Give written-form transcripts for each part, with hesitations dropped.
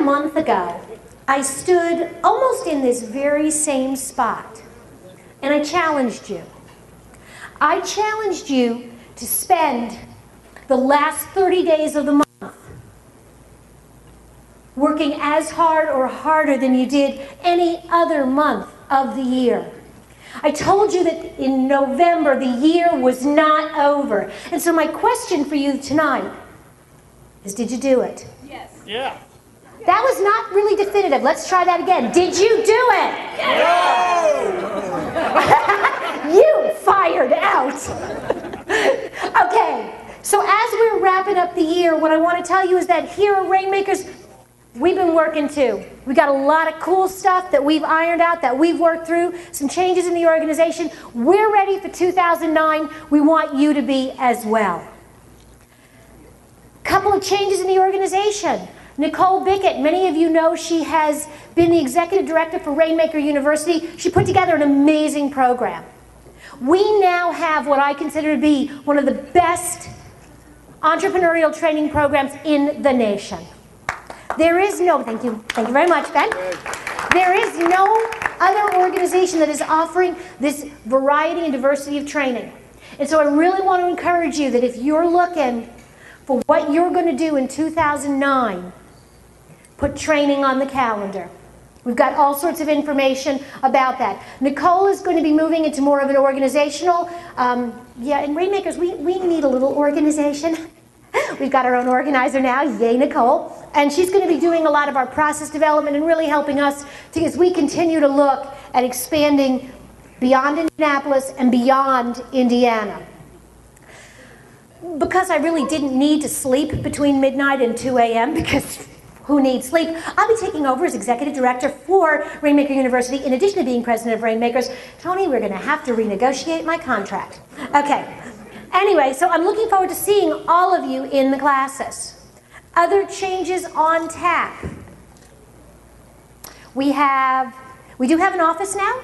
month ago, I stood almost in this very same spot, and I challenged you. I challenged you to spend the last 30 days of the month working as hard or harder than you did any other month of the year. I told you that in November the year was not over. And so my question for you tonight is, did you do it? Yes. Yeah. That was not really definitive. Let's try that again. Did you do it? No! You fired out. Okay, so as we're wrapping up the year, what I want to tell you is that here at Rainmakers, we've been working too. We got a lot of cool stuff that we've ironed out, that we've worked through, some changes in the organization. We're ready for 2009. We want you to be as well. Couple of changes in the organization. Nicole Bickett, many of you know she has been the executive director for Rainmaker University. She put together an amazing program. We now have what I consider to be one of the best entrepreneurial training programs in the nation. There is no, thank you very much, Ben. There is no other organization that is offering this variety and diversity of training. And so I really want to encourage you that if you're looking for what you're going to do in 2009, put training on the calendar. We've got all sorts of information about that. Nicole is going to be moving into more of an organizational, in Rainmakers, we need a little organization. We've got our own organizer now, yay Nicole. And she's going to be doing a lot of our process development and really helping us as we continue to look at expanding beyond Indianapolis and beyond Indiana. Because I really didn't need to sleep between midnight and 2 a.m. because who needs sleep, I'll be taking over as executive director for Rainmaker University in addition to being president of Rainmakers. Tony, we're going to have to renegotiate my contract. Okay. Anyway, so I'm looking forward to seeing all of you in the classes. Other changes on tap. We do have an office now.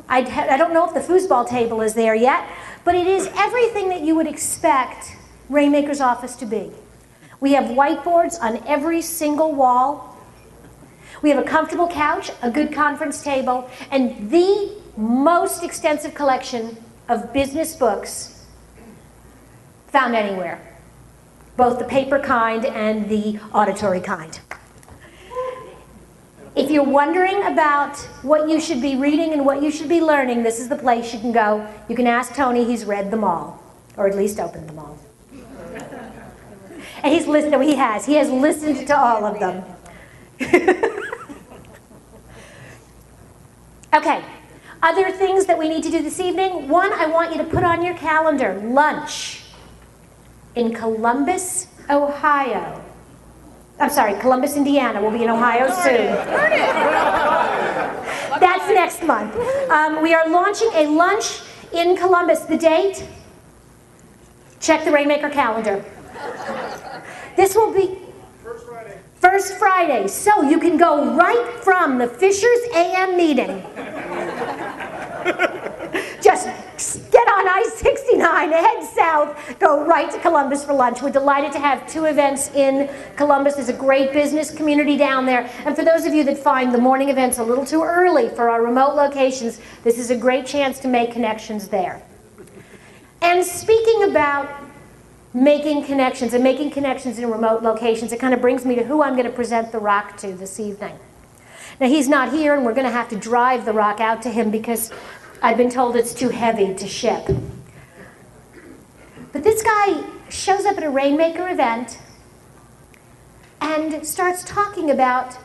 I don't know if the foosball table is there yet, but it is everything that you would expect Rainmaker's office to be. We have whiteboards on every single wall. We have a comfortable couch, a good conference table, and the most extensive collection of business books found anywhere, both the paper kind and the auditory kind. If you're wondering about what you should be reading and what you should be learning, this is the place you can go. You can ask Tony, he's read them all, or at least opened them all. And he's listened, no, he has listened to all of them. Okay, other things that we need to do this evening. One, I want you to put on your calendar, lunch in Columbus, Ohio. I'm sorry, Columbus, Indiana. We'll be in Ohio soon. That's next month. We are launching a lunch in Columbus. The date? Check the Rainmaker calendar. This will be First Friday. So you can go right from the Fishers AM meeting. Just get on I-69, head south, go right to Columbus for lunch. We're delighted to have 2 events in Columbus. There's a great business community down there. And for those of you that find the morning events a little too early for our remote locations, this is a great chance to make connections there. And speaking about making connections and making connections in remote locations, it kind of brings me to who I'm going to present the rock to this evening. Now, he's not here, and we're going to have to drive the rock out to him because I've been told it's too heavy to ship. But this guy shows up at a Rainmaker event and starts talking about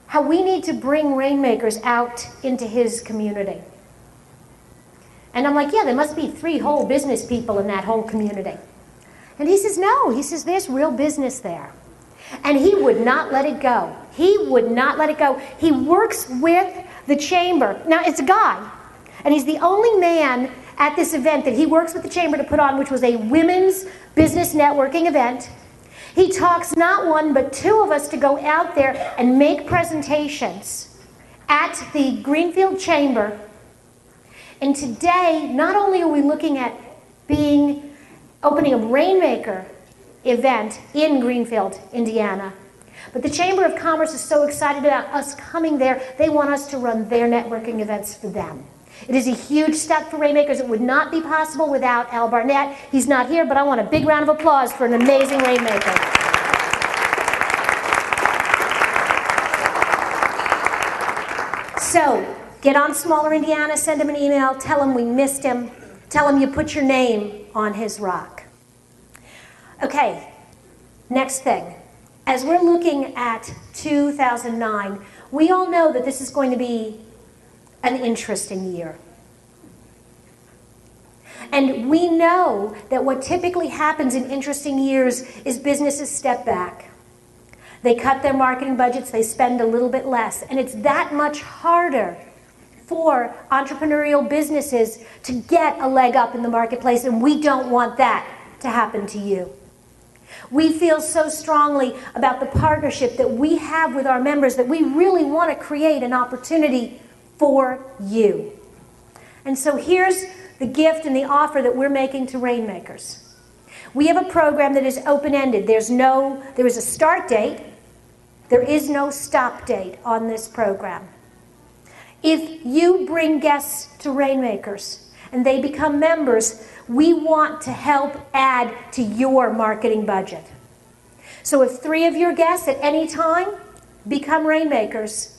how we need to bring Rainmakers out into his community. And I'm like, yeah, there must be 3 whole business people in that whole community. And he says, no. He says, there's real business there. And he would not let it go. He would not let it go. He works with the chamber. Now, it's a guy. And he's the only man at this event that he works with the chamber to put on, which was a women's business networking event. He talks not 1, but 2 of us to go out there and make presentations at the Greenfield Chamber. And today, not only are we looking at opening a Rainmaker event in Greenfield, Indiana, But the Chamber of Commerce is so excited about us coming there, they want us to run their networking events for them. It is a huge step for Rainmakers. It would not be possible without Al Barnett. He's not here, but I want a big round of applause for an amazing Rainmaker. So, get on Smaller Indiana, send him an email, tell him we missed him, tell him you put your name on his rock. Okay, next thing. As we're looking at 2009, we all know that this is going to be an interesting year. And we know that what typically happens in interesting years is businesses step back. They cut their marketing budgets, they spend a little bit less, and it's that much harder for entrepreneurial businesses to get a leg up in the marketplace, and we don't want that to happen to you. We feel so strongly about the partnership that we have with our members that we really want to create an opportunity for you. And so here's the gift and the offer that we're making to Rainmakers. We have a program that is open-ended. There is a start date. There is no stop date on this program. If you bring guests to Rainmakers and they become members, we want to help add to your marketing budget. So if 3 of your guests at any time become Rainmakers,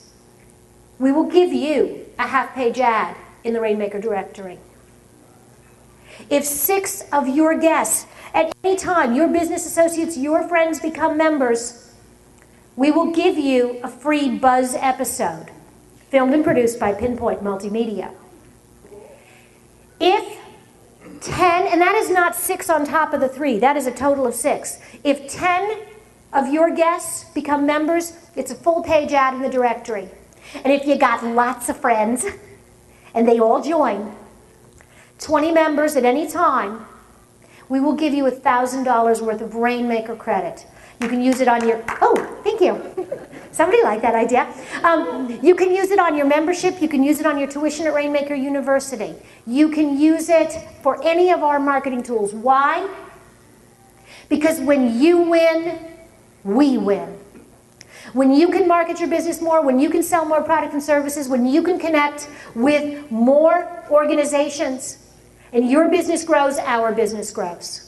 we will give you a half-page ad in the Rainmaker directory. If 6 of your guests at any time, your business associates, your friends become members, we will give you a free Buzz episode, filmed and produced by Pinpoint Multimedia. If 10, and that is not 6 on top of the 3, that is a total of 6. If 10 of your guests become members, it's a full-page ad in the directory. And if you got lots of friends, and they all join, 20 members at any time, we will give you $1,000 worth of Rainmaker credit. You can use it on your, oh, thank you. Somebody liked that idea. You can use it on your membership. You can use it on your tuition at Rainmaker University. You can use it for any of our marketing tools. Why? Because when you win, we win. When you can market your business more, when you can sell more product and services, when you can connect with more organizations, and your business grows, our business grows.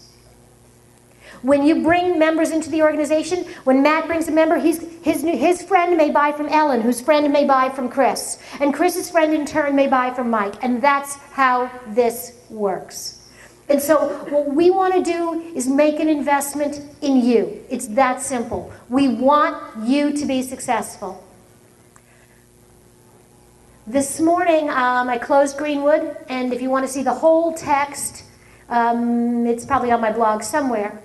When you bring members into the organization, when Matt brings a member, his friend may buy from Ellen, whose friend may buy from Chris, and Chris's friend in turn may buy from Mike, and that's how this works. And so what we want to do is make an investment in you. It's that simple. We want you to be successful. This morning, I closed Greenwood, and if you want to see the whole text, it's probably on my blog somewhere.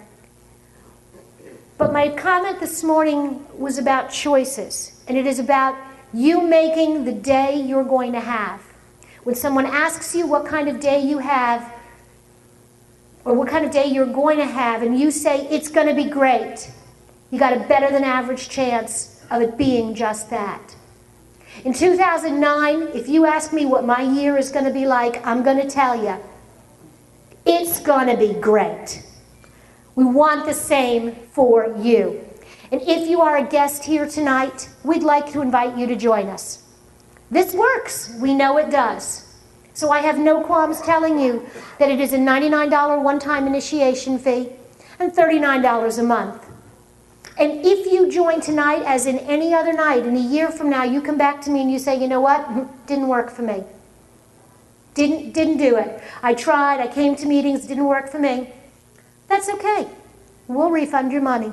But my comment this morning was about choices, and it is about you making the day you're going to have. When someone asks you what kind of day you have, or what kind of day you're going to have, and you say it's going to be great, you got a better than average chance of it being just that. In 2009, if you ask me what my year is going to be like, I'm going to tell you, it's going to be great. We want the same for you. And if you are a guest here tonight, we'd like to invite you to join us. This works. We know it does. So I have no qualms telling you that it is a $99 one-time initiation fee and $39 a month. And if you join tonight, as in any other night, and a year from now you come back to me and you say, you know what, didn't work for me. Didn't do it. I tried, I came to meetings, didn't work for me. That's okay. We'll refund your money.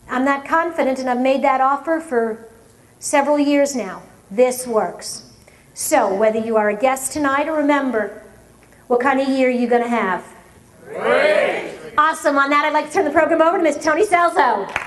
I'm that confident, and I've made that offer for several years now. This works. So, whether you are a guest tonight or a member, what kind of year are you going to have? Great! Awesome. On that, I'd like to turn the program over to Ms. Toni Celso.